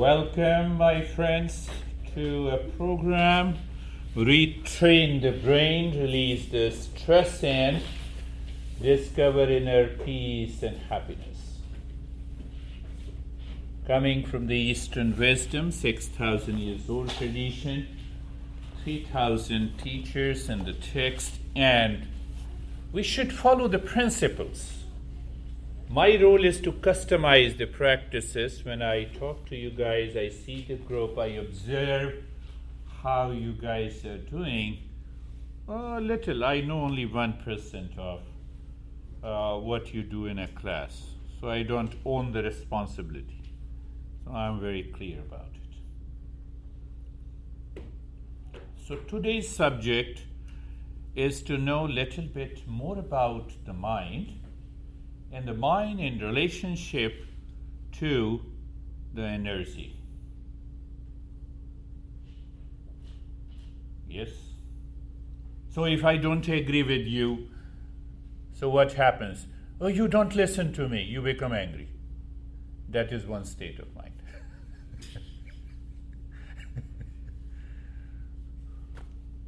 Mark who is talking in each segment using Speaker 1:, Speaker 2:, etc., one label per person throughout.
Speaker 1: Welcome, my friends, to a program, Retrain the Brain, Release the Stress, and Discover Inner Peace and Happiness. Coming from the Easternwisdom, 6,000 years old tradition, 3,000 teachers and the text, and we should follow the principles. My role is to customize the practices. When I talk to you guys, I see the group, I observe how you guys are doing. Little, I know only 1% of what you do in a class. So I don't own the responsibility. So I'm very clear about it. So today's subject is to know a little bit more about the mind, and the mind in relationship to the energy. Yes? So if I don't agree with you, so what happens? Oh, you don't listen to me, you become angry. That is one state of mind.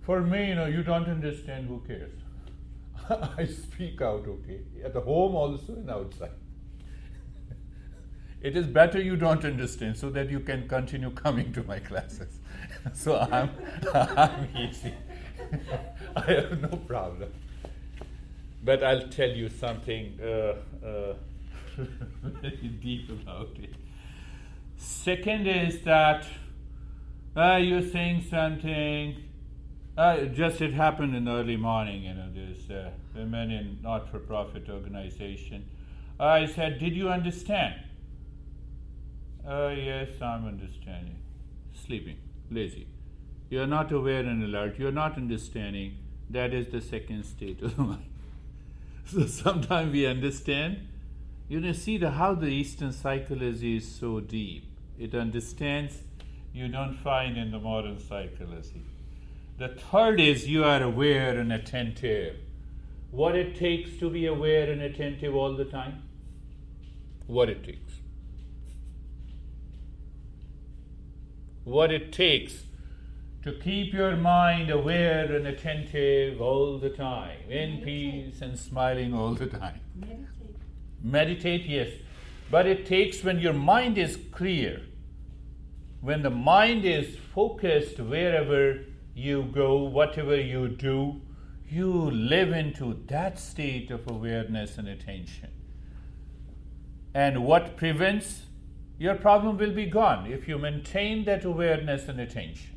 Speaker 1: For me, you don't understand, who cares? I speak out, okay, at the home also and outside. It is better you don't understand so that you can continue coming to my classes. So I'm easy. I have no problem. But I'll tell you something very deep about it. Second is that you're saying something. It happened in the early morning, there's women in not-for-profit organization. I said, did you understand? Yes, I'm understanding. Sleeping, lazy. You're not aware and alert, you're not understanding. That is the second state of the mind. So sometimes we understand. See how the Eastern psychology is so deep. It understands you don't find in the modern psychology. The third is you are aware and attentive. What it takes to be aware and attentive all the time? What it takes. What it takes to keep your mind aware and attentive all the time, in peace and smiling all the time. Meditate, yes. But it takes when your mind is clear, when the mind is focused wherever you go, whatever you do, you live into that state of awareness and attention. And what prevents? Your problem will be gone if you maintain that awareness and attention.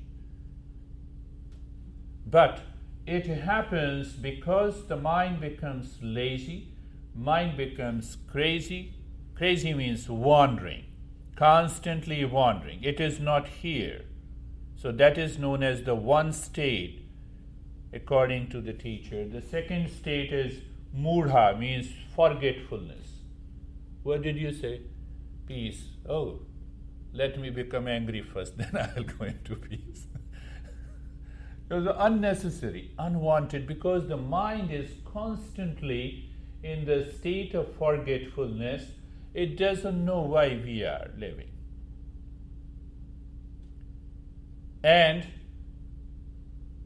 Speaker 1: But it happens because the mind becomes lazy, mind becomes crazy. Crazy means wandering, constantly wandering. It is not here. So that is known as the one state, according to the teacher. The second state is mudha, means forgetfulness. What did you say? Peace. Oh, let me become angry first, then I'll go into peace. It was unnecessary, unwanted, because the mind is constantly in the state of forgetfulness. It doesn't know why we are living. And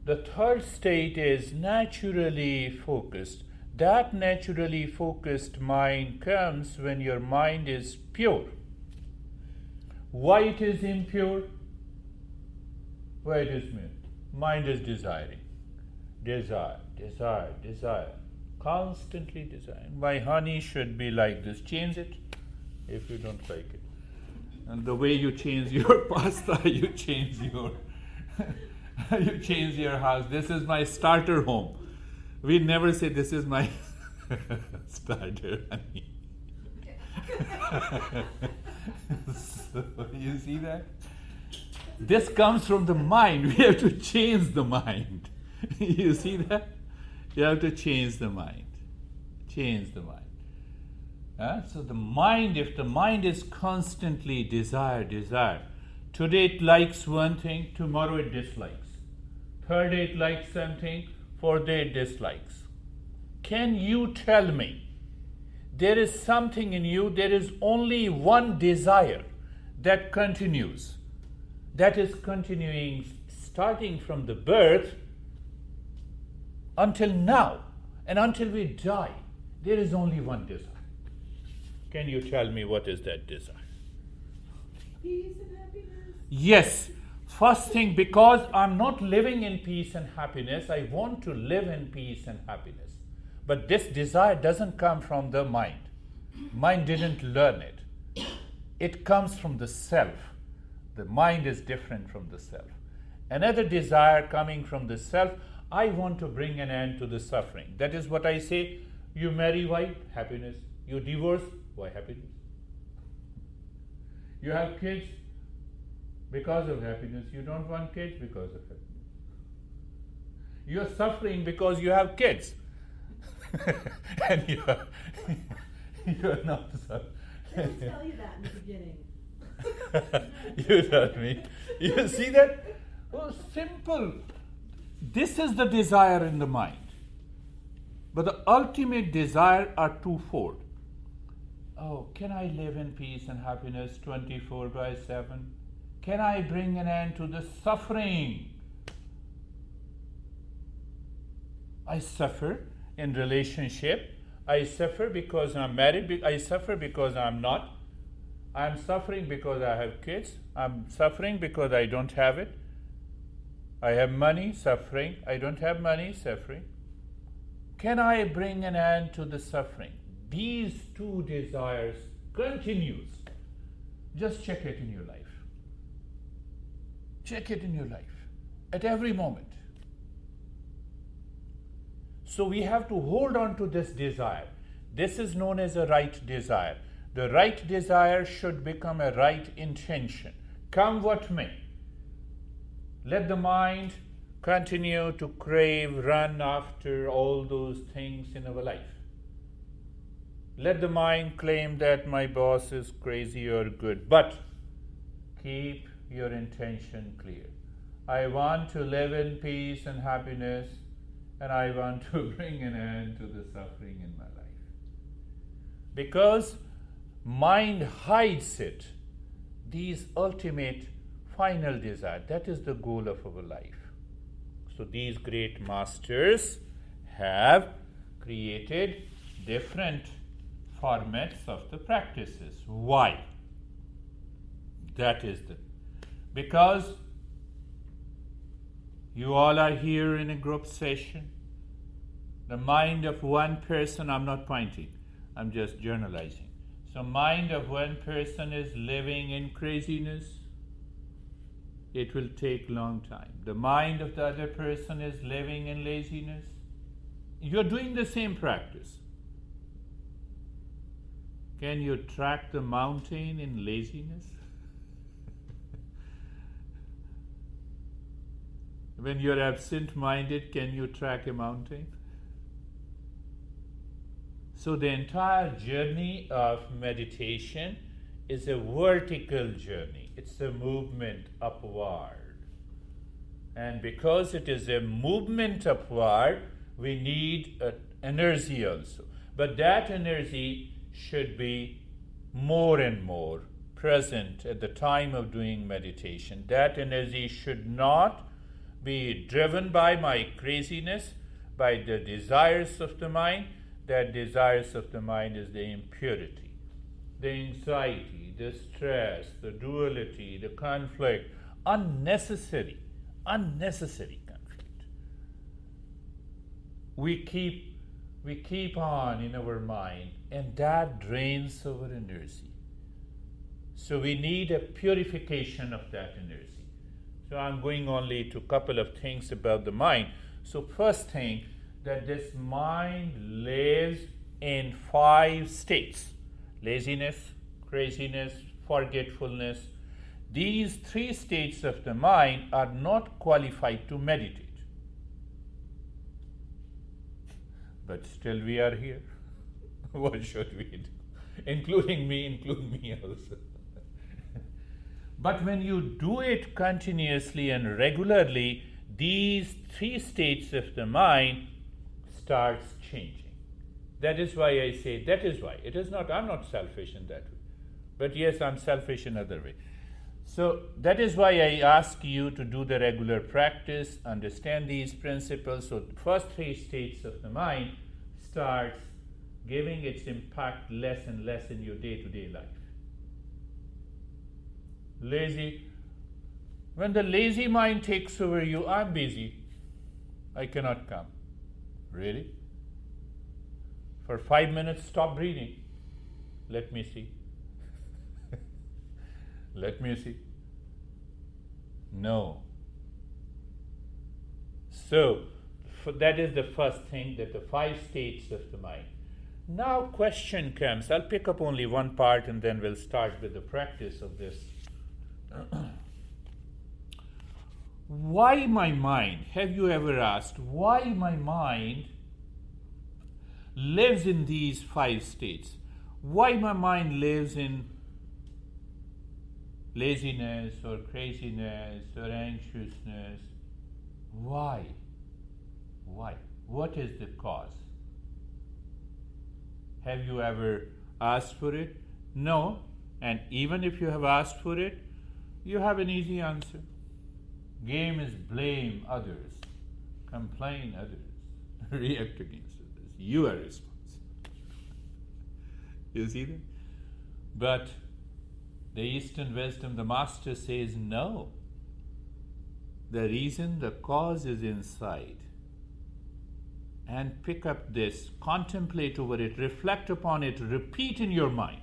Speaker 1: the third state is naturally focused. That naturally focused mind comes when your mind is pure. Why it is impure? Why it is pure? Mind is desiring. Desire, constantly desiring. My honey should be like this. Change it if you don't like it. And the way you change your pasta, you change your you change your house. This is my starter home. We never say this is my starter honey. So, you see that? This comes from the mind. We have to change the mind. You see that? You have to change the mind. Change the mind. So the mind, if the mind is constantly desire, today it likes one thing, tomorrow it dislikes. Third day it likes something, fourth day it dislikes. Can you tell me there is something in you, there is only one desire that continues. That is continuing starting from the birth until now and until we die. There is only one desire. Can you tell me what is that desire?
Speaker 2: Peace and happiness.
Speaker 1: Yes. First thing, because I'm not living in peace and happiness, I want to live in peace and happiness. But this desire doesn't come from the mind. Mind didn't learn it. It comes from the self. The mind is different from the self. Another desire coming from the self, I want to bring an end to the suffering. That is what I say. You marry, why? Happiness. You divorce, why? Happiness. You have kids because of happiness. You don't want kids because of happiness. You are suffering because you have kids. And you are not suffering.
Speaker 2: They don't tell you that in the beginning.
Speaker 1: You tell me. You see that? Oh, simple. This is the desire in the mind. But the ultimate desire are twofold. Oh, can I live in peace and happiness 24/7? Can I bring an end to the suffering? I suffer in relationship. I suffer because I'm married. I suffer because I'm not. I'm suffering because I have kids. I'm suffering because I don't have it. I have money, suffering. I don't have money, suffering. Can I bring an end to the suffering? These two desires continues. Just check it in your life. Check it in your life at every moment. So we have to hold on to this desire. This is known as a right desire. The right desire should become a right intention. Come what may. Let the mind continue to crave, run after all those things in our life. Let the mind claim that my boss is crazy or good, but keep your intention clear. I want to live in peace and happiness, and I want to bring an end to the suffering in my life. Because mind hides it, these ultimate final desire, that is the goal of our life. So these great masters have created different formats of the practices. Why? That is because you all are here in a group session. The mind of one person, I'm not pointing, I'm just generalizing. So mind of one person is living in craziness. It will take long time. The mind of the other person is living in laziness. You're doing the same practice. Can you track the mountain in laziness? When you're absent-minded, can you track a mountain? So the entire journey of meditation is a vertical journey. It's a movement upward. And because it is a movement upward, we need energy also. But that energy should be more and more present at the time of doing meditation. That energy should not be driven by my craziness, by the desires of the mind. That desires of the mind is the impurity, the anxiety, the stress, the duality, the conflict, unnecessary conflict. We keep on in our mind, and that drains our energy. So we need a purification of that energy. So I'm going only to a couple of things about the mind. So first thing, that this mind lives in 5 states: laziness, craziness, forgetfulness. These 3 states of the mind are not qualified to meditate. But still we are here. What should we do? Include me also. But when you do it continuously and regularly, these 3 states of the mind starts changing. That is why I say, that is why. It is not, I'm not selfish in that way. But yes, I'm selfish in other way. So that is why I ask you to do the regular practice, understand these principles. So the first three states of the mind starts giving its impact less and less in your day-to-day life. Lazy. When the lazy mind takes over you, I'm busy. I cannot come. Really? For 5 minutes, stop breathing. Let me see. Let me see. No. So, that is the first thing, that the 5 states of the mind. Now question comes. I'll pick up only one part and then we'll start with the practice of this. Why my mind? Have you ever asked why my mind lives in these 5 states? Why my mind lives in laziness or craziness or anxiousness? Why? Why? What is the cause? Have you ever asked for it? No. And even if you have asked for it, you have an easy answer. Game is blame others, complain others, react against others. You are responsible. You see that? But the Eastern wisdom, the master says no. The reason, the cause is inside. And pick up this, contemplate over it, reflect upon it, repeat in your mind.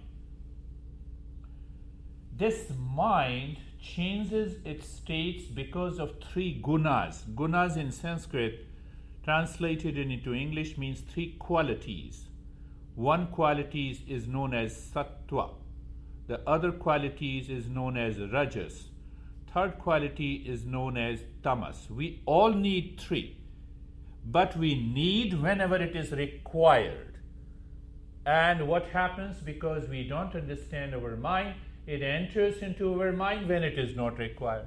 Speaker 1: This mind changes its states because of 3 gunas. Gunas in Sanskrit, translated into English, means 3 qualities. One quality is known as sattva. The other qualities is known as rajas. Third quality is known as tamas. We all need 3. But we need whenever it is required. And what happens because we don't understand our mind, it enters into our mind when it is not required.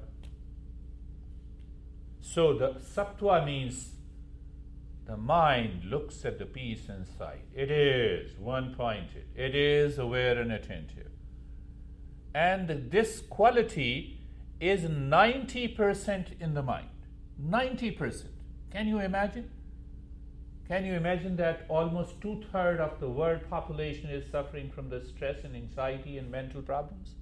Speaker 1: So the sattva means the mind looks at the peace inside. It is one-pointed. It is aware and attentive. And this quality is 90% in the mind. 90%. Can you imagine? Can you imagine that almost 2/3 of the world population is suffering from the stress and anxiety and mental problems?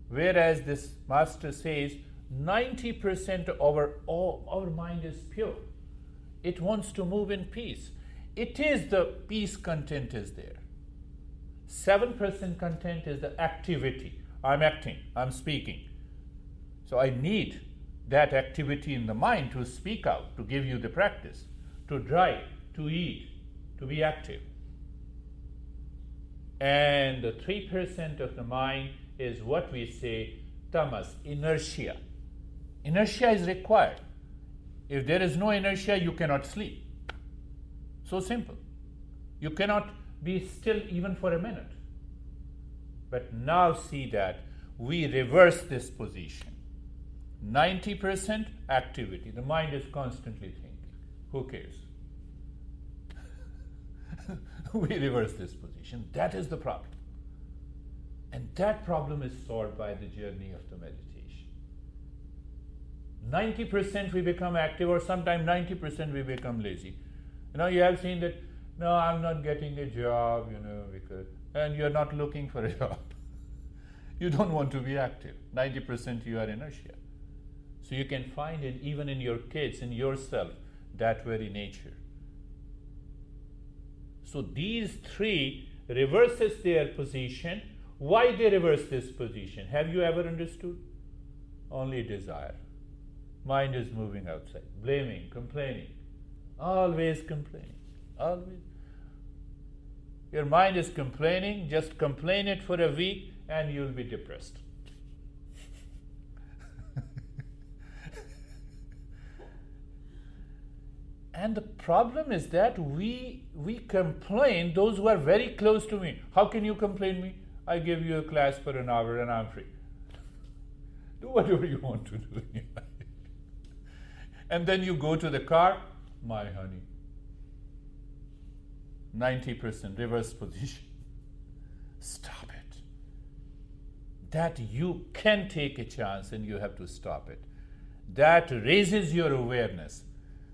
Speaker 1: Whereas this master says 90% of our mind is pure. It wants to move in peace. It is the peace content is there. 7% content is the activity. I'm acting, I'm speaking. So I need that activity in the mind to speak out, to give you the practice, to drive, to eat, to be active. And the 3% of the mind is what we say tamas, inertia. Inertia is required. If there is no inertia, you cannot sleep. So simple. You cannot be still even for a minute. But now see that we reverse this position. 90% activity. The mind is constantly thinking. Who cares? We reverse this position. That is the problem. And that problem is solved by the journey of the meditation. 90% we become active, or sometimes 90% we become lazy. You have seen that, no, I'm not getting a job, because, and you're not looking for a job. You don't want to be active. 90% you are inertia. So you can find it even in your kids, in yourself, that very nature. So these 3 reverses their position. Why they reverse this position? Have you ever understood? Only desire. Mind is moving outside, blaming, complaining, always complaining, always. Your mind is complaining, just complain it for a week and you'll be depressed. And the problem is that we complain, those who are very close to me. How can you complain me? I give you a class for an hour and I'm free. Do whatever you want to do in your life. And then you go to the car, my honey. 90% reverse position. stop it. That you can take a chance and you have to stop it. That raises your awareness.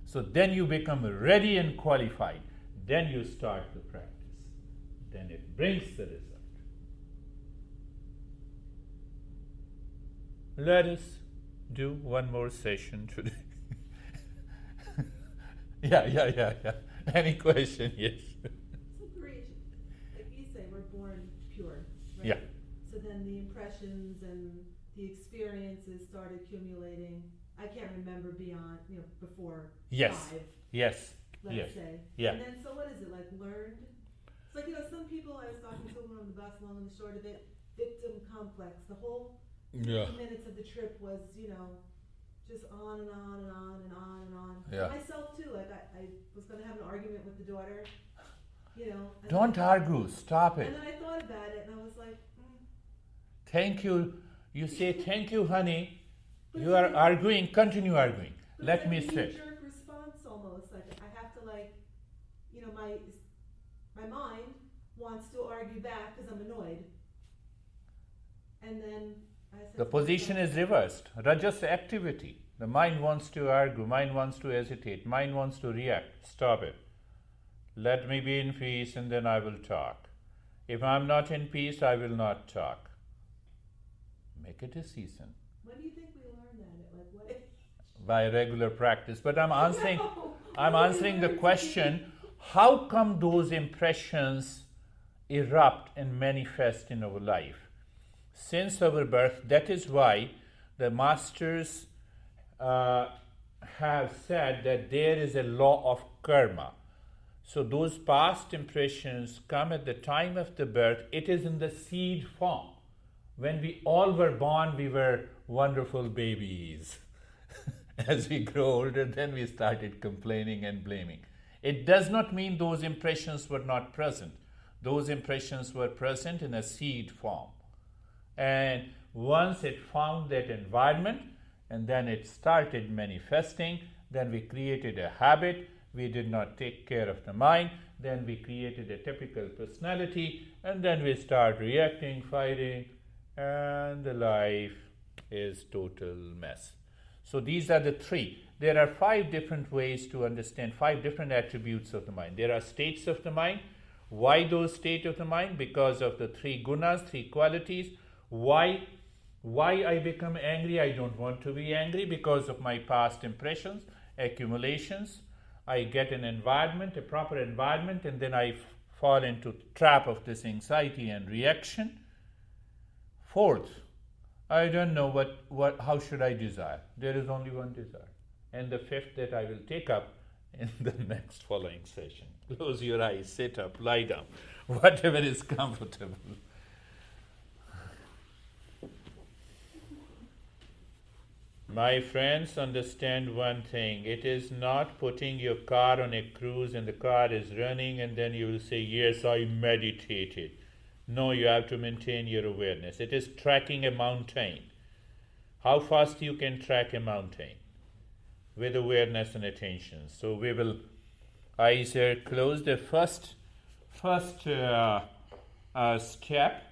Speaker 1: So then you become ready and qualified. Then you start the practice. Then it brings the result. Let us do one more session today. Yeah. Any question? Yes.
Speaker 2: So Girish, like you say, we're born pure, right?
Speaker 1: Yeah.
Speaker 2: So then the impressions and the experiences start accumulating. I can't remember beyond, before
Speaker 1: Yes.
Speaker 2: 5.
Speaker 1: Yes.
Speaker 2: Let's
Speaker 1: Yes.
Speaker 2: say.
Speaker 1: Yeah.
Speaker 2: And then, so what is it, like learned? It's like, some people, I was talking to someone on the bus, long and the short of it, victim complex. The whole 50 minutes of the trip was, just on and on and on and on and on.
Speaker 1: Yeah.
Speaker 2: Myself too, like I was going to have an argument with the daughter, and
Speaker 1: Don't argue. Stop it.
Speaker 2: And then I thought about it and I was like,
Speaker 1: Thank you. You say, thank you, honey.
Speaker 2: But
Speaker 1: You
Speaker 2: it's
Speaker 1: are
Speaker 2: like-
Speaker 1: arguing. Continue arguing.
Speaker 2: but
Speaker 1: Let
Speaker 2: it's
Speaker 1: me
Speaker 2: like a
Speaker 1: sit.
Speaker 2: knee-jerk response almost. Like I have to my mind wants to argue back because I'm annoyed. And then I said
Speaker 1: The position is reversed. Rajas activity. The mind wants to argue, mind wants to hesitate, mind wants to react. Stop it. Let me be in peace and then I will talk. If I'm not in peace, I will not talk. Make a decision
Speaker 2: when do you think we learn that? Like what?
Speaker 1: by regular practice. But I'm answering
Speaker 2: No.
Speaker 1: I'm
Speaker 2: When do we
Speaker 1: answering the
Speaker 2: learn to
Speaker 1: question, how come those impressions erupt and manifest in our life? Since our birth, that is why the masters have said that there is a law of karma. So those past impressions come at the time of the birth. It is in the seed form. When we all were born, we were wonderful babies. As we grow older, then we started complaining and blaming. It does not mean those impressions were not present. Those impressions were present in a seed form. And once it found that environment, and then it started manifesting, then we created a habit, we did not take care of the mind, then we created a typical personality, and then we start reacting, fighting, and the life is total mess. So these are the 3. There are 5 different ways to understand 5 different attributes of the mind. There are states of the mind. Why those states of the mind? Because of the 3 gunas, 3 qualities. Why I become angry? I don't want to be angry because of my past impressions, accumulations. I get an environment, a proper environment, and then I fall into trap of this anxiety and reaction. 4th, I don't know how should I desire. There is only one desire. And the 5th that I will take up in the next following session. Close your eyes, sit up, lie down, whatever is comfortable. My friends, understand one thing. It is not putting your car on a cruise and the car is running and then you will say, yes, I meditated. No, you have to maintain your awareness. It is tracking a mountain. How fast you can track a mountain? With awareness and attention. So we will, eyes are closed. The first step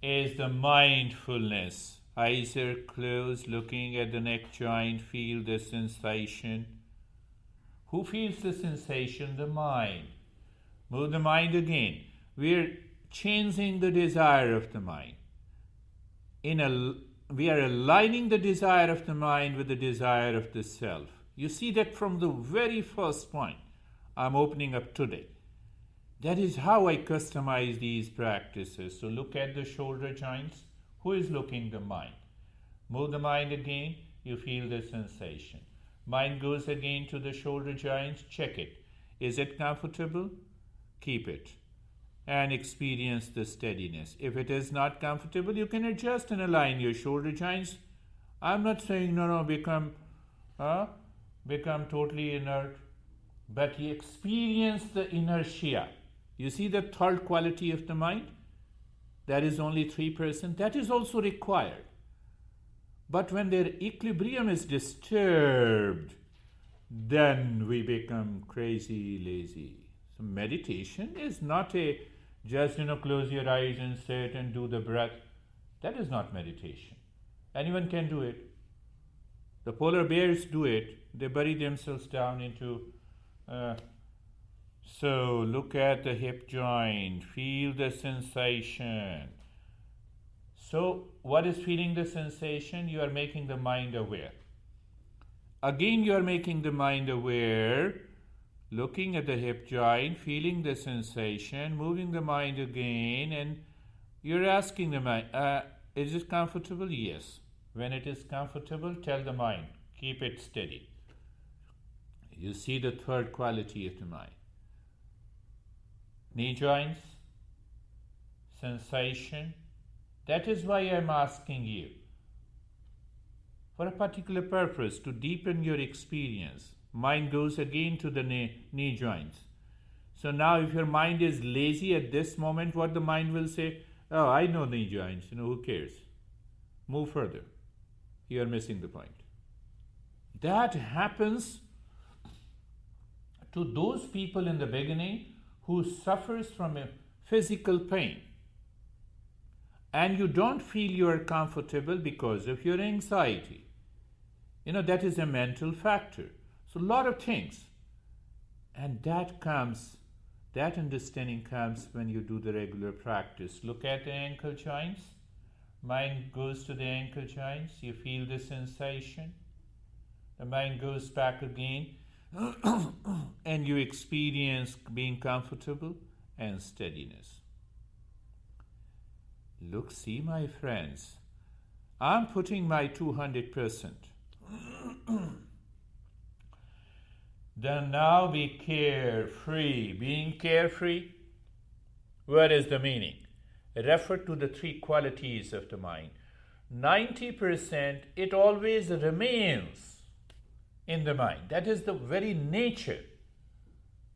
Speaker 1: is the mindfulness. Eyes are closed, looking at the neck joint, feel the sensation. Who feels the sensation? The mind. Move the mind again. We're changing the desire of the mind. We are aligning the desire of the mind with the desire of the self. You see that from the very first point I'm opening up today. That is how I customize these practices. So look at the shoulder joints. Who is looking? The mind. Move the mind again, you feel the sensation. Mind goes again to the shoulder joints, check it. Is it comfortable? Keep it. And experience the steadiness. If it is not comfortable, you can adjust and align your shoulder joints. I'm not saying become totally inert, but you experience the inertia. You see the 3rd quality of the mind? That is only 3%. That is also required. But when their equilibrium is disturbed, then we become crazy, lazy. So meditation is not a Just, close your eyes and sit and do the breath. That is not meditation. Anyone can do it. The polar bears do it. They bury themselves down into... So look at the hip joint. Feel the sensation. So what is feeling the sensation? You are making the mind aware. Again, you are making the mind aware, looking at the hip joint, feeling the sensation, moving the mind again, and you're asking the mind, is it comfortable? Yes. When it is comfortable, tell the mind, keep it steady. You see the third quality of the mind. Knee joints, sensation. That is why I'm asking you, for a particular purpose, to deepen your experience. Mind goes again to the knee joints. So now if your mind is lazy at this moment, what the mind will say, oh, I know knee joints, who cares? Move further. You are missing the point. That happens to those people in the beginning who suffers from a physical pain. And you don't feel you are comfortable because of your anxiety. That is a mental factor. So a lot of things. And that understanding comes when you do the regular practice. Look at the ankle joints. Mind goes to the ankle joints. You feel the sensation. The mind goes back again. And you experience being comfortable and steadiness. Look, see, my friends, I'm putting my 200%. Then now be carefree. Being carefree, what is the meaning? Refer to the three qualities of the mind. 90%, it always remains in the mind. That is the very nature.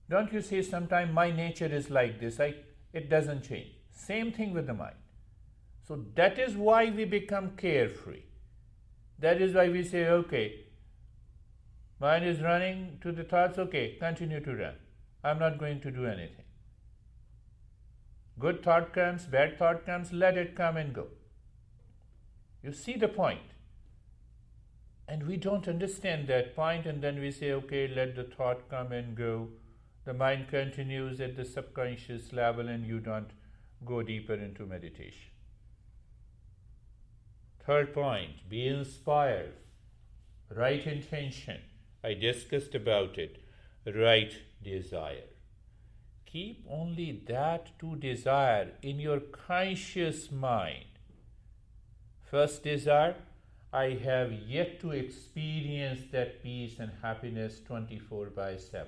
Speaker 1: Don't you say sometimes my nature is like this, it doesn't change. Same thing with the mind. So that is why we become carefree. That is why we say, okay, mind is running to the thoughts, okay, continue to run. I'm not going to do anything. Good thought comes, bad thought comes, let it come and go. You see the point. And we don't understand that point, and then we say, okay, let the thought come and go. The mind continues at the subconscious level and you don't go deeper into meditation. Third point, be inspired. Right intention. I discussed about it. Right desire. Keep only that to desire in your conscious mind. First desire, I have yet to experience that peace and happiness 24/7.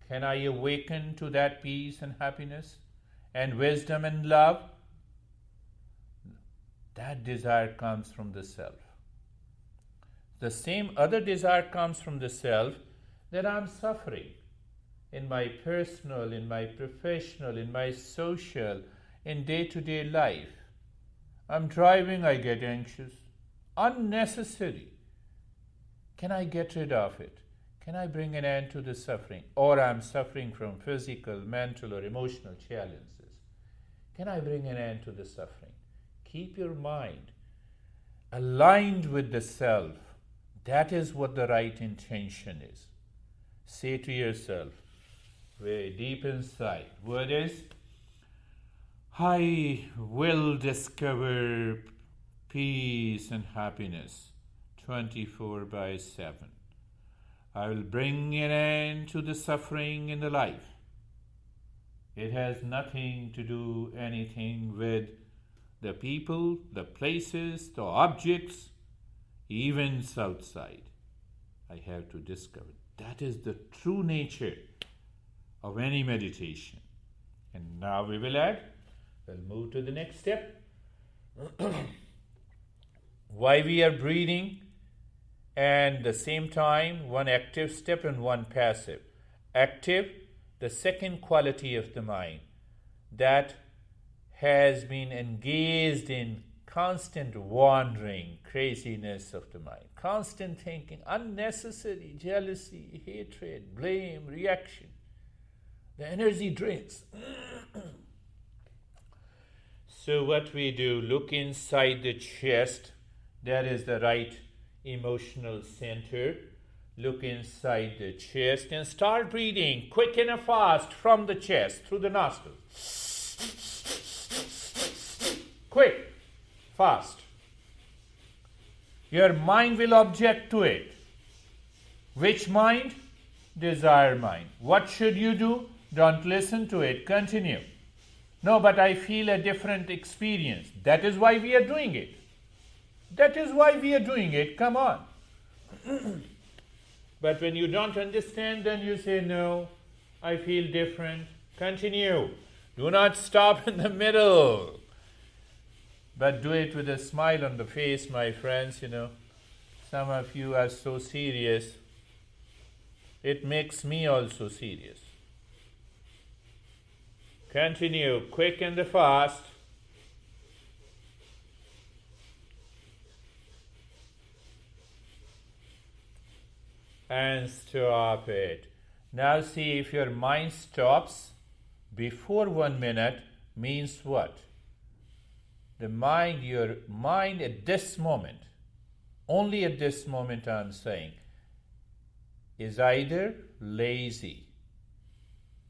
Speaker 1: Can I awaken to that peace and happiness and wisdom and love? That desire comes from the self. The same other desire comes from the self that I'm suffering in my personal, in my professional, in my social, in day-to-day life. I'm driving, I get anxious. Unnecessary. Can I get rid of it? Can I bring an end to the suffering? Or I'm suffering from physical, mental, or emotional challenges. Can I bring an end to the suffering? Keep your mind aligned with the self. That is what the right intention is. Say to yourself, very deep inside, what is? I will discover peace and happiness 24/7. I will bring an end to the suffering in the life. It has nothing to do anything with the people, the places, the objects, even outside. I have to discover. That is the true nature of any meditation. And now we will we'll move to the next step. Why we are breathing, and the same time one active step and one passive. Active, the second quality of the mind that has been engaged in constant wandering, craziness of the mind, constant thinking, unnecessary jealousy, hatred, blame, reaction. The energy drains. So what we do, look inside the chest. That is the right emotional center. Look inside the chest and start breathing quick and fast from the chest through the nostrils. Quick, fast. Your mind will object to it. Which mind? Desire mind. What should you do? Don't listen to it. Continue. No, but I feel a different experience. That is why we are doing it. That is why we are doing it. Come on. But when you don't understand, then you say, no, I feel different. Continue. Do not stop in the middle. But do it with a smile on the face, my friends, Some of you are so serious. It makes me also serious. Continue, quick and fast. And stop it. Now see, if your mind stops before 1 minute, means what? Your mind at this moment, only at this moment I'm saying, is either lazy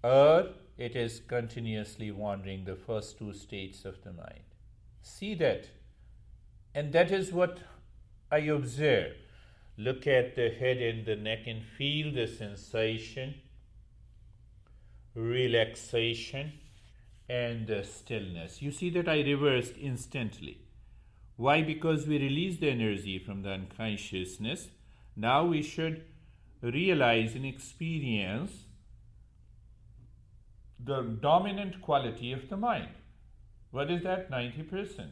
Speaker 1: or it is continuously wandering, the first two states of the mind. See that. And that is what I observe. Look at the head and the neck and feel the sensation, relaxation, and the stillness. You see that I reversed instantly. Why? Because we released the energy from the unconsciousness. Now we should realize and experience the dominant quality of the mind. What is that? 90%.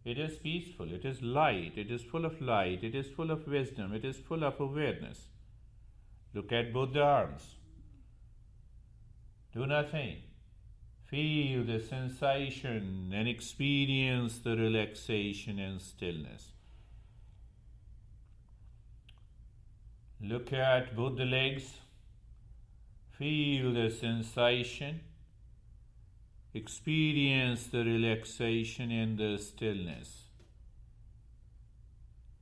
Speaker 1: It is peaceful, it is light, it is full of light, it is full of wisdom, it is full of awareness. Look at both the arms. Do nothing. Feel the sensation and experience the relaxation and stillness. Look at both the legs. Feel the sensation. Experience the relaxation and the stillness.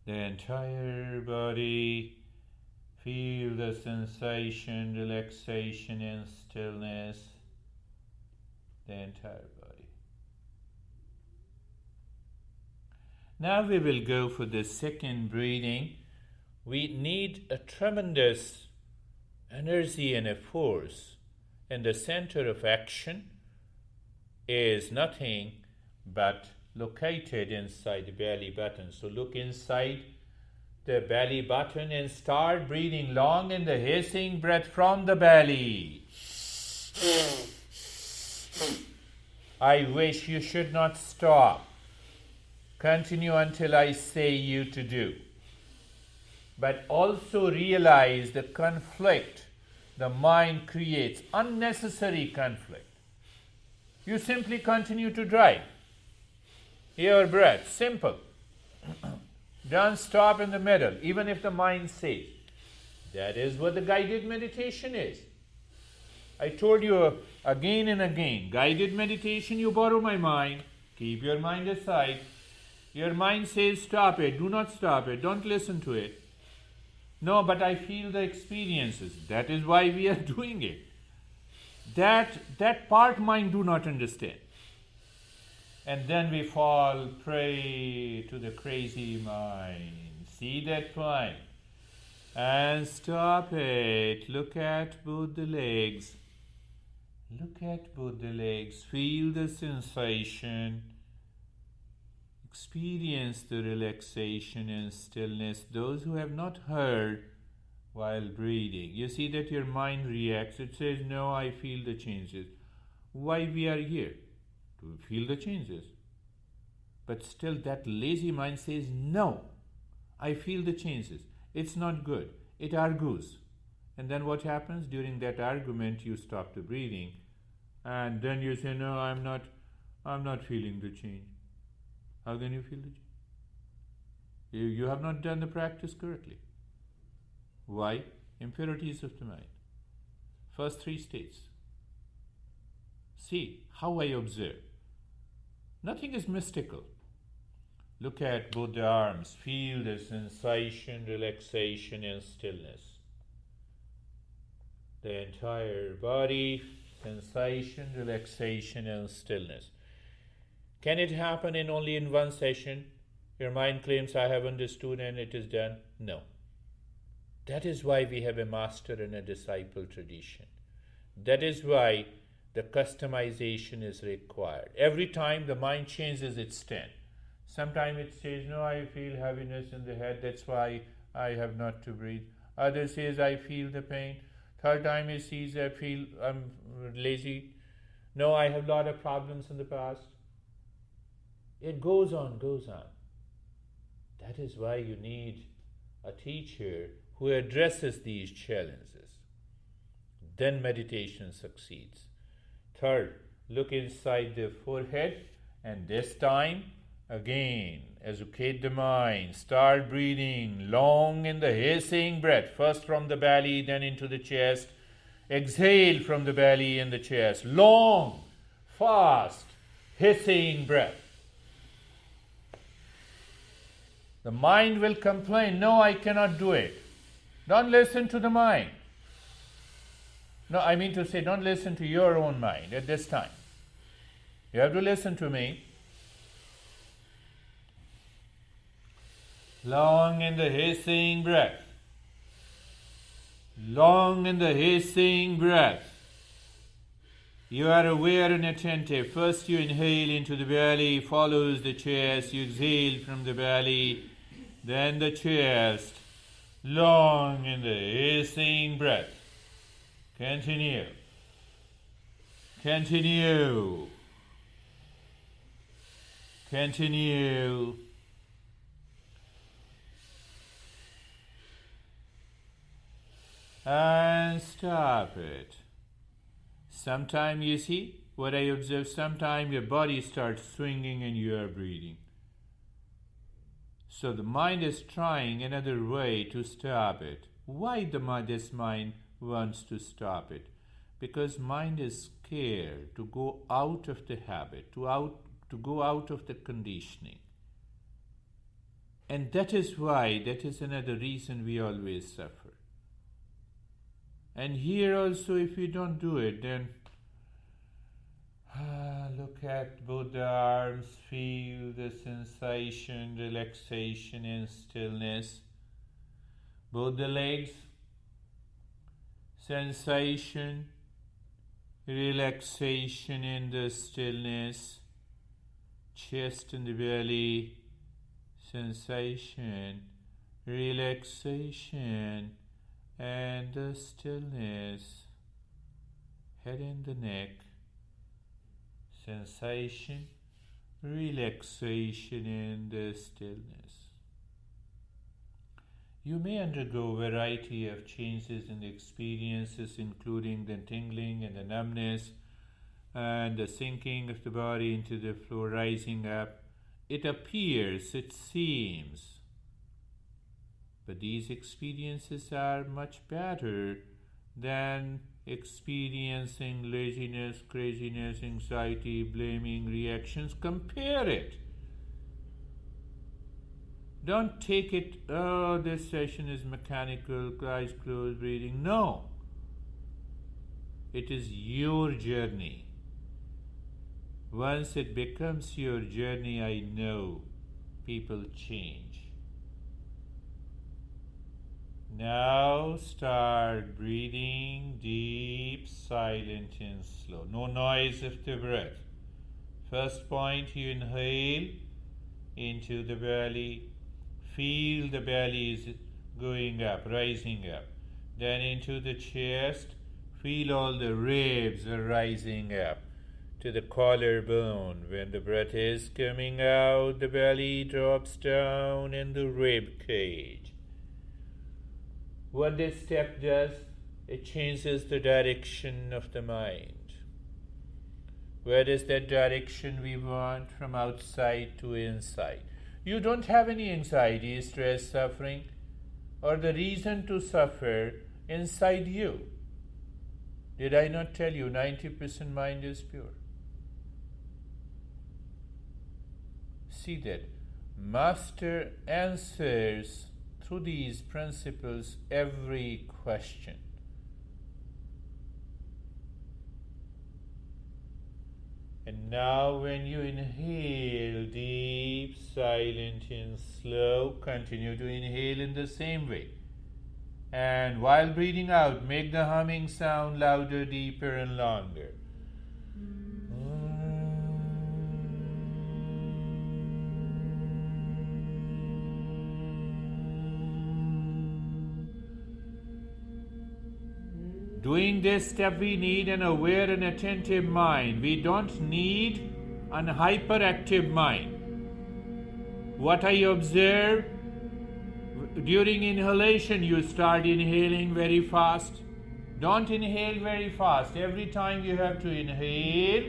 Speaker 1: The entire body. Feel the sensation, relaxation, and stillness. The entire body. Now we will go for the second breathing. We need a tremendous energy and a force, and the center of action is nothing but located inside the belly button. So look inside the belly button and start breathing long in the hissing breath from the belly. I wish you should not stop. Continue until I say you to do. But also realize the conflict the mind creates, unnecessary conflict. You simply continue to drive your breath, simple. Don't stop in the middle, even if the mind says. That is what the guided meditation is. I told you again and again, guided meditation, you borrow my mind, keep your mind aside. Your mind says stop it, do not stop it, don't listen to it. No, but I feel the experiences. That is why we are doing it. That part mind do not understand. And then we fall prey to the crazy mind. See that point? And stop it. Look at both the legs. Look at both the legs. Feel the sensation. Experience the relaxation and stillness. Those who have not heard while breathing, you see that your mind reacts. It says, no, I feel the changes. Why we are here? To feel the changes. But still that lazy mind says, no, I feel the changes. It's not good. It argues. And then what happens? During that argument, you stop the breathing. And then you say, no, I'm not feeling the change. How can you feel the change? You have not done the practice correctly. Why? Impurities of the mind. First three states. See how I observe. Nothing is mystical. Look at both the arms. Feel the sensation, relaxation, and stillness. The entire body, sensation, relaxation, and stillness. Can it happen only in one session? Your mind claims, I have understood and it is done. No. That is why we have a master and a disciple tradition. That is why the customization is required. Every time the mind changes its stand. Sometimes it says, no, I feel heaviness in the head, that's why I have not to breathe. Other says, I feel the pain. Third time it sees, I'm lazy. No, I have a lot of problems in the past. It goes on. That is why you need a teacher who addresses these challenges. Then meditation succeeds. Third, look inside the forehead, and this time, again, educate the mind. Start breathing long in the hissing breath. First from the belly, then into the chest. Exhale from the belly and the chest. Long, fast, hissing breath. The mind will complain, no, I cannot do it. Don't listen to the mind. No, I mean to say, don't listen to your own mind at this time. You have to listen to me. Long in the hissing breath. Long in the hissing breath. You are aware and attentive. First you inhale into the belly, follows the chest. You exhale from the belly, then the chest. Long in the hissing breath. Continue. Continue. Continue. And stop it. Sometime you see what I observe, sometime your body starts swinging and you are breathing. So the mind is trying another way to stop it. Why this mind wants to stop it? Because mind is scared to go out of the habit, to go out of the conditioning. And that is another reason we always suffer. And here also, if you don't do it, then look at both the arms, feel the sensation, relaxation and stillness. Both the legs, sensation, relaxation and the stillness. Chest and the belly, sensation, relaxation and the stillness. Head and the neck, sensation, relaxation and the stillness. You may undergo a variety of changes in the experiences, including the tingling and the numbness and the sinking of the body into the floor, rising up. It appears, it seems. But these experiences are much better than experiencing laziness, craziness, anxiety, blaming, reactions. Compare it. Don't take it, oh, this session is mechanical, eyes closed, breathing. No. It is your journey. Once it becomes your journey, I know people change. Now start breathing deep, silent and slow. No noise of the breath. First point, you inhale into the belly. Feel the belly is going up, rising up. Then into the chest. Feel all the ribs are rising up to the collarbone. When the breath is coming out, the belly drops down in the rib cage. What this step does, it changes the direction of the mind. Where is that direction we want? From outside to inside. You don't have any anxiety, stress, suffering, or the reason to suffer inside you. Did I not tell you 90% mind is pure? See that Master answers through these principles every question. And now when you inhale deep, silent and slow, continue to inhale in the same way. And while breathing out, make the humming sound louder, deeper and longer. Doing this step, we need an aware and attentive mind. We don't need an hyperactive mind. What I observe, during inhalation, you start inhaling very fast. Don't inhale very fast. Every time you have to inhale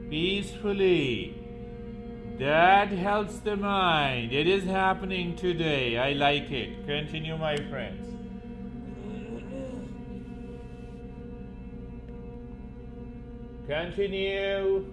Speaker 1: peacefully. That helps the mind. It is happening today. I like it. Continue, my friends. Continue.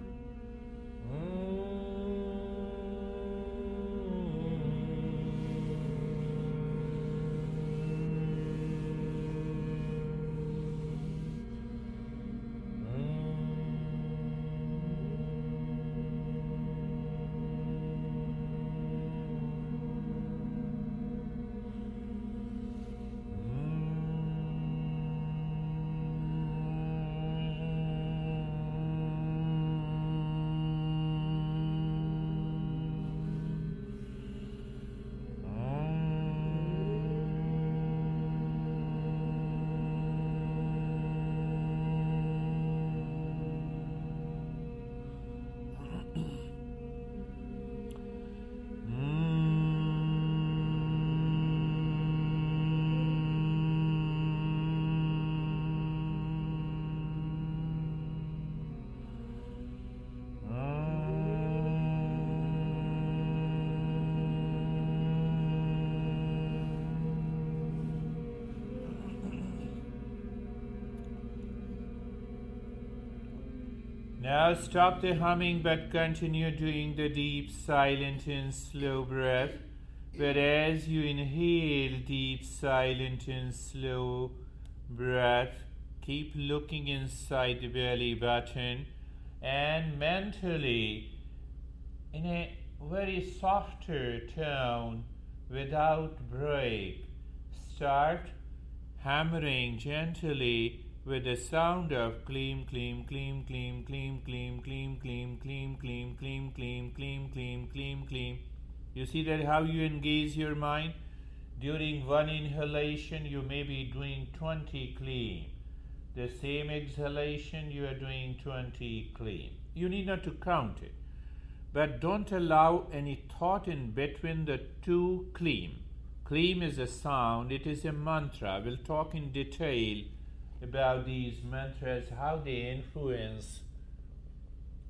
Speaker 1: Now stop the humming but continue doing the deep, silent and slow breath. Whereas you inhale deep, silent and slow breath, keep looking inside the belly button and mentally, in a very softer tone, without break, start hammering gently with the sound of clean, clean, clean, clean, clean, clean, clean, clean, clean, clean, clean, clean, clean, clean, clean, clean. You see that how you engage your mind? During one inhalation, you may be doing 20 clean. The same exhalation, you are doing 20 clean. You need not to count it. But don't allow any thought in between the two clean. Clean is a sound, it is a mantra. We'll talk in detail about these mantras, how they influence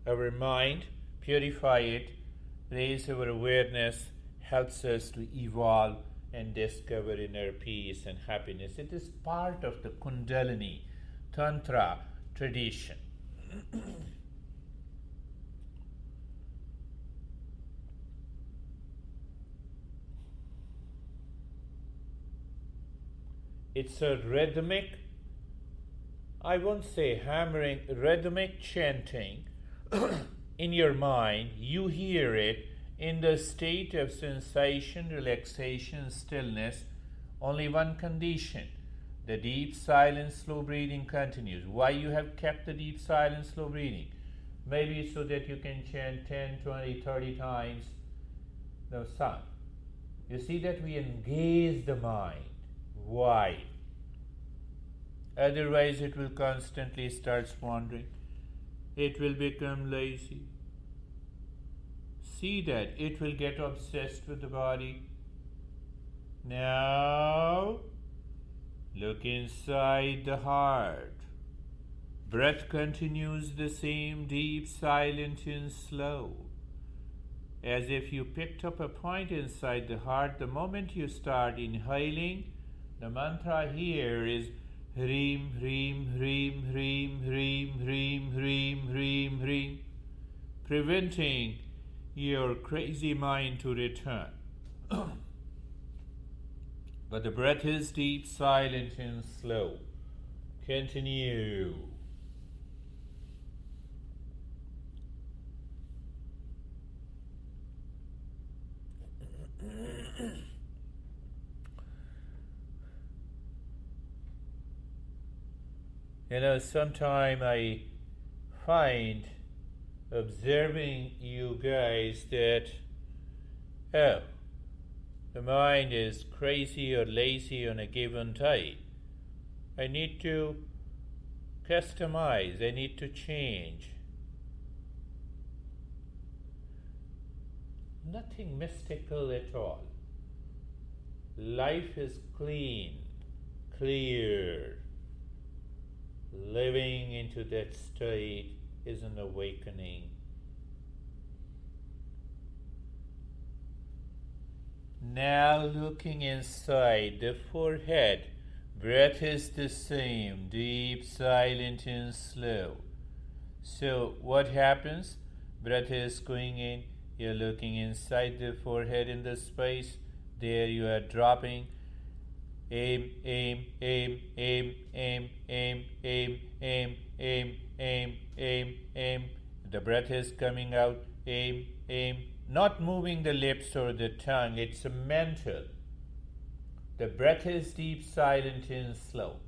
Speaker 1: our mind, purify it, raise our awareness, helps us to evolve and discover inner peace and happiness. It is part of the Kundalini Tantra tradition. It's a rhythmic, I won't say hammering, rhythmic chanting in your mind. You hear it in the state of sensation, relaxation, stillness. Only one condition. The deep, silent, slow breathing continues. Why you have kept the deep, silent, slow breathing? Maybe so that you can chant 10, 20, 30 times the sound. You see that we engage the mind. Why? Otherwise it will constantly start wandering. It will become lazy. See that it will get obsessed with the body. Now look inside the heart. Breath continues the same, deep, silent and slow. As if you picked up a point inside the heart. The moment you start inhaling, the mantra here is Hreem, Hreem, Hreem, Hreem, Hreem, Hreem, Hreem, Hreem, Hreem, preventing your crazy mind to return. But the breath is deep, silent, and slow. Continue. Sometimes I find observing you guys that, the mind is crazy or lazy on a given day. I need to customize, I need to change. Nothing mystical at all. Life is clean, clear. Living into that state is an awakening. Now looking inside the forehead, breath is the same, deep, silent, and slow. So what happens? Breath is going in, you're looking inside the forehead in the space, there you are dropping. Aim, aim, aim, aim, aim, aim, aim, aim, aim, aim, aim, aim. The breath is coming out, aim, aim. Not moving the lips or the tongue, it's a mental. The breath is deep, silent, and slow.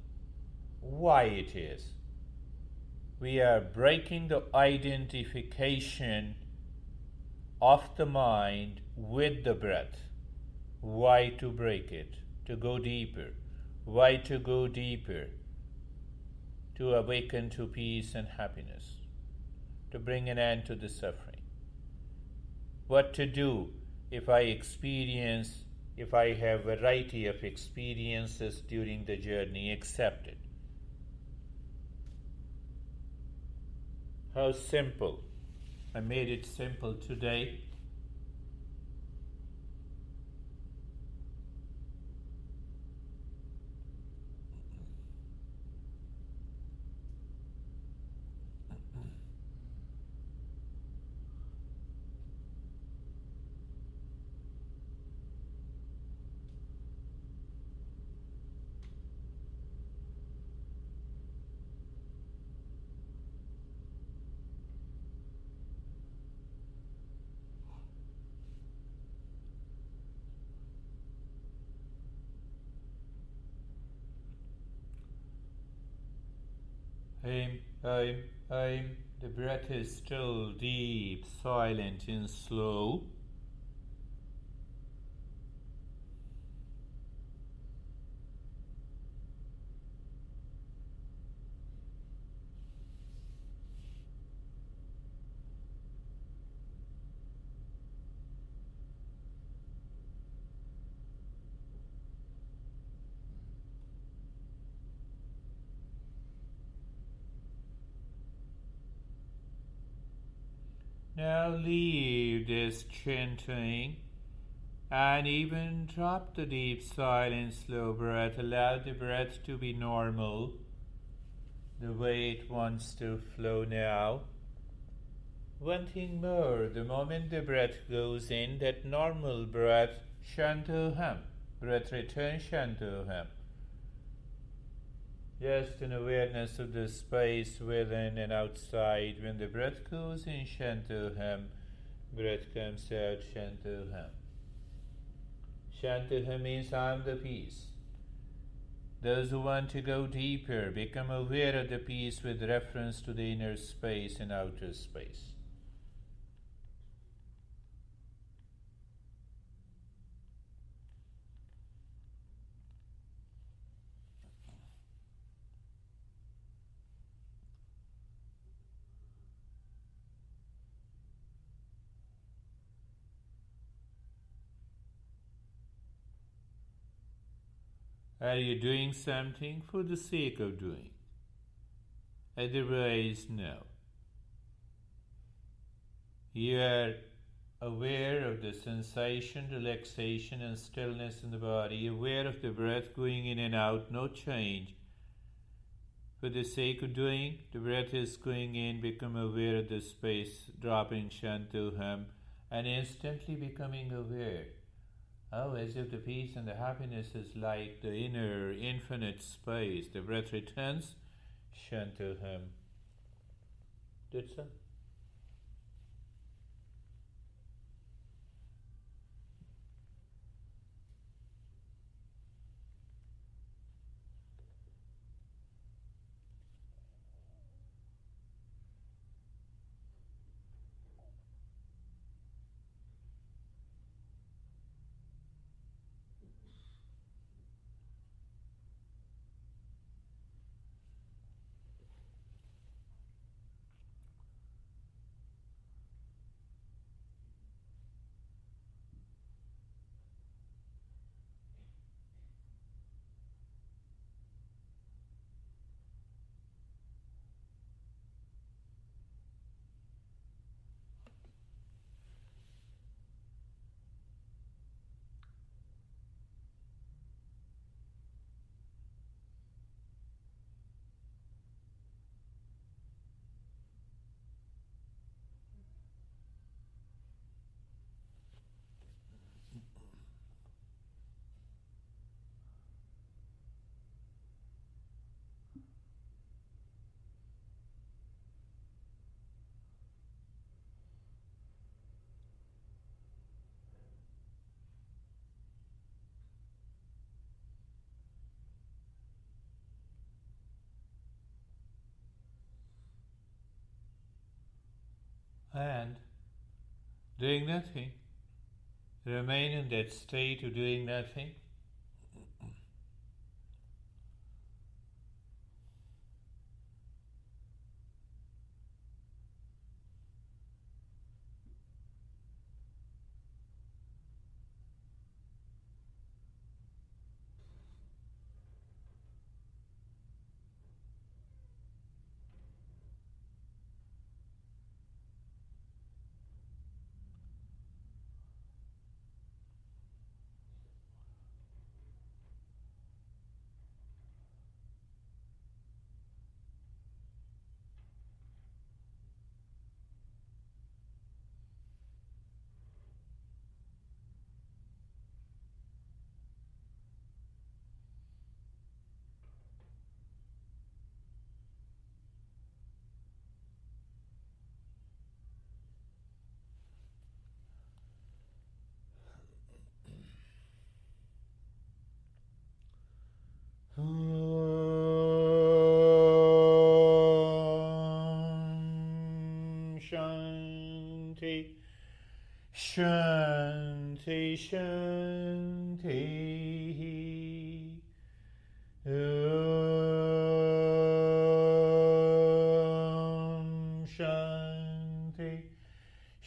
Speaker 1: Why it is? We are breaking the identification of the mind with the breath. Why to break it? To go deeper. Why to go deeper? To awaken to peace and happiness. To bring an end to the suffering. What to do if I have variety of experiences during the journey? Accept it. How simple. I made it simple today. Aim. The breath is still deep, silent, and slow. Now leave this chanting and even drop the deep, silent, slow breath. Allow the breath to be normal, the way it wants to flow now. One thing more, the moment the breath goes in, that normal breath, Shantoham, breath return, Shantoham. Just an awareness of the space within and outside. When the breath goes in, Shantoham, breath comes out, Shantoham. Shantoham means I am the peace. Those who want to go deeper become aware of the peace with reference to the inner space and outer space. Are you doing something for the sake of doing? Otherwise, no. You are aware of the sensation, relaxation, and stillness in the body, aware of the breath going in and out, no change. For the sake of doing, the breath is going in, become aware of the space, dropping Shantoham, and instantly becoming aware. Oh, as if the peace and the happiness is like the inner infinite space. The breath returns. Shantoham. Did so? And doing nothing. Remain in that state of doing nothing. Shanti, Shanti, Shanti. Shanti,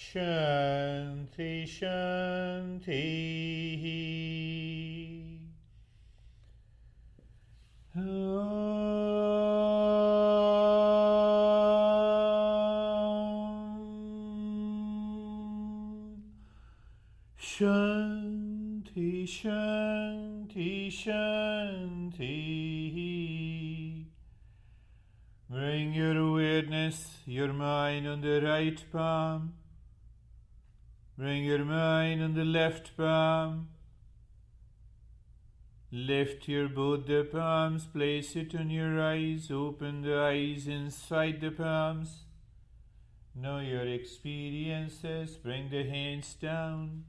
Speaker 1: Shanti, Shanti. Shanti, Shanti, Shanti. Bring your awareness, your mind on the right palm. Bring your mind on the left palm. Lift your both the palms, place it on your eyes, open the eyes inside the palms. Know your experiences, bring the hands down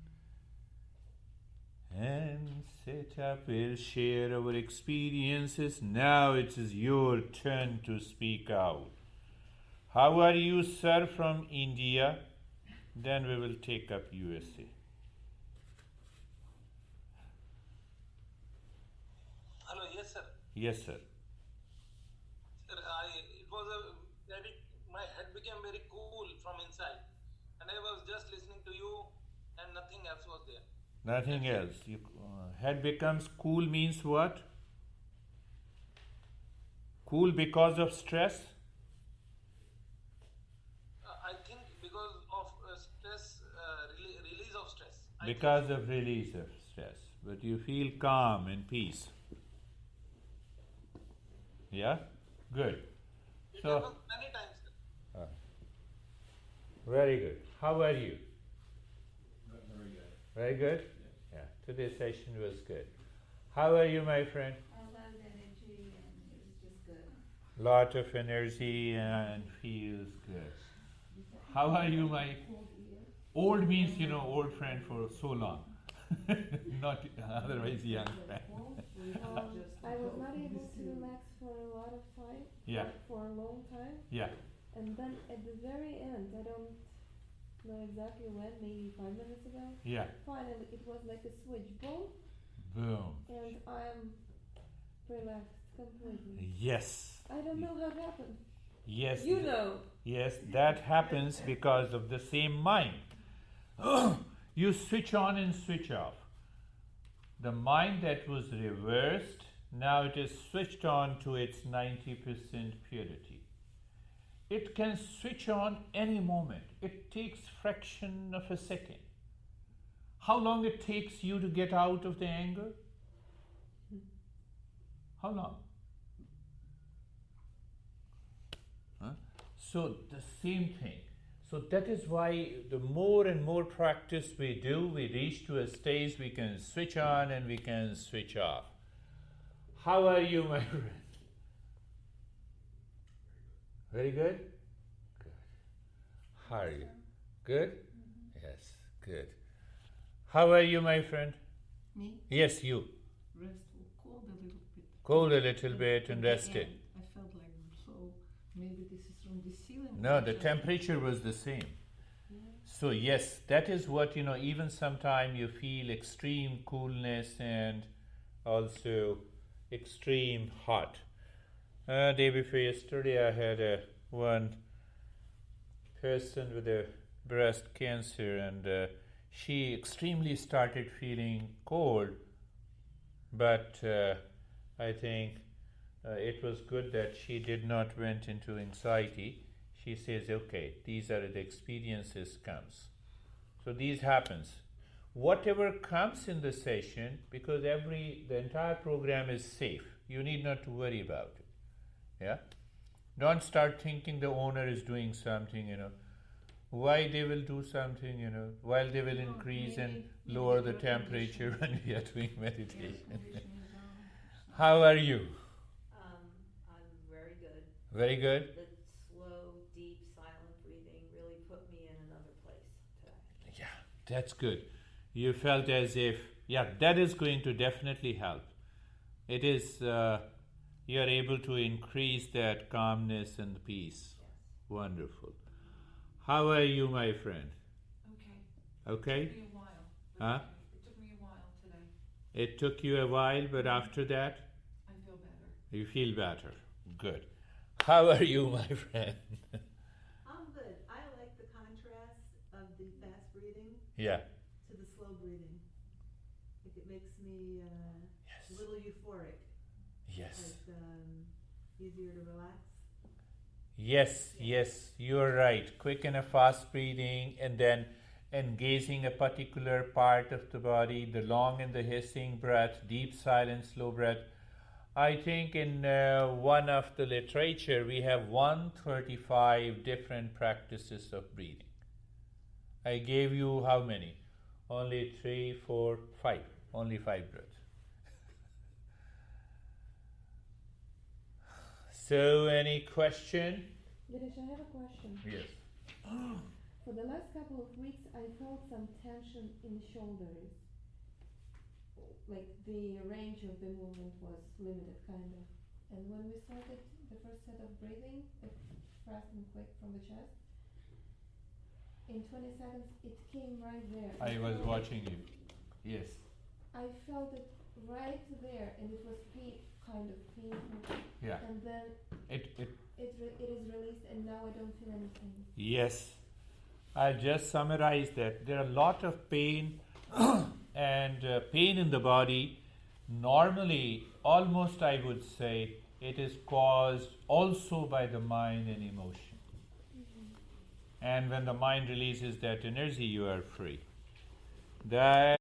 Speaker 1: and sit up. We'll share our experiences. Now it is your turn to speak out. How are you, sir, from India? Then we will take up USA.
Speaker 3: Hello, yes, sir.
Speaker 1: Yes, sir.
Speaker 3: Sir, my head became very cool from inside, and I was just listening to you, and nothing else was there.
Speaker 1: Nothing else. Head becomes cool means what? Cool because of stress?
Speaker 3: I think because of stress, release of stress.
Speaker 1: Because of release of stress. But you feel calm and peace. Yeah? Good.
Speaker 3: It
Speaker 1: So,
Speaker 3: happens many times, sir.
Speaker 1: very good. How are you? Very good? Yeah, today's session was good. How are you, my friend?
Speaker 4: A lot of energy and it was just good.
Speaker 1: Lot of energy and feels good. How are you, my old means, old friend for so long. Not otherwise young friend.
Speaker 5: I was not able to relax for a lot of time.
Speaker 1: Yeah.
Speaker 5: For a long time.
Speaker 1: Yeah.
Speaker 5: And then at the very end, I don't know exactly when, maybe 5 minutes ago.
Speaker 1: Yeah.
Speaker 5: Finally, it was like a switch, boom,
Speaker 1: Boom.
Speaker 5: and I'm relaxed completely.
Speaker 1: Yes.
Speaker 5: I don't know how it happened.
Speaker 1: Yes.
Speaker 5: You know.
Speaker 1: Yes, that happens because of the same mind. You switch on and switch off. The mind that was reversed, now it is switched on to its 90% purity. It can switch on any moment. It takes fraction of a second. How long it takes you to get out of the anger? How long? Huh? So the same thing. So that is why the more and more practice we do, we reach to a stage we can switch on and we can switch off. How are you, my friend? Very good? Good. How are you? Good? Yes, good. How are you, my friend?
Speaker 4: Me?
Speaker 1: Yes, you.
Speaker 4: Restful, cold a little bit.
Speaker 1: Cold a little bit and
Speaker 4: At the
Speaker 1: rested.
Speaker 4: end, I felt like so. Maybe this is from the ceiling.
Speaker 1: No, the temperature was the same.
Speaker 4: Yeah.
Speaker 1: So yes, that is what, even sometime you feel extreme coolness and also extreme hot. Day before yesterday I had one person with a breast cancer and she extremely started feeling cold, but I think it was good that she did not went into anxiety. She says, okay, these are the experiences comes. So these happens. Whatever comes in the session, because the entire program is safe. You need not to worry about it. Yeah? Don't start thinking the owner is doing something, Why they will do something, while they will increase and lower the temperature when we are doing meditation. How are you?
Speaker 6: I'm very good.
Speaker 1: Very good?
Speaker 6: The slow, deep, silent breathing really put me in another place today.
Speaker 1: Yeah, that's good. You felt as if, that is going to definitely help. It is, you are able to increase that calmness and peace.
Speaker 6: Yes.
Speaker 1: Wonderful. How are you, my friend?
Speaker 4: Okay.
Speaker 1: Okay?
Speaker 4: It took me a while.
Speaker 1: Huh?
Speaker 4: It took me a while today.
Speaker 1: It took you a while, but after that,
Speaker 4: I feel better.
Speaker 1: you feel better. Good. How are you, my friend?
Speaker 2: I'm good. I like the contrast of the fast breathing
Speaker 1: Yeah.
Speaker 2: to the slow breathing. Like it makes me
Speaker 1: Yes.
Speaker 2: a little euphoric.
Speaker 1: Yes.
Speaker 2: Like easier to relax.
Speaker 1: Yes, you're right. Quick and a fast breathing, and then engaging a particular part of the body, the long and the hissing breath, deep silent, slow breath. I think in one of the literature we have 135 different practices of breathing. I gave you how many? Only 3, 4, 5. Only 5 breaths. So, any question?
Speaker 5: Girish, I have a question.
Speaker 1: Yes.
Speaker 5: For the last couple of weeks, I felt some tension in the shoulders. Like the range of the movement was limited, kind of. And when we started the first set of breathing, fast and quick from the chest, in 20 seconds it came right there.
Speaker 1: I was watching you. Yes.
Speaker 5: I felt it right there, and it was kind of painful.
Speaker 1: Yeah.
Speaker 5: And then
Speaker 1: It
Speaker 5: it is released, and now I don't feel anything.
Speaker 1: Yes. I'll just summarize that. There are a lot of pain and pain in the body. Normally, almost I would say, it is caused also by the mind and emotion. And when the mind releases that energy, you are free. That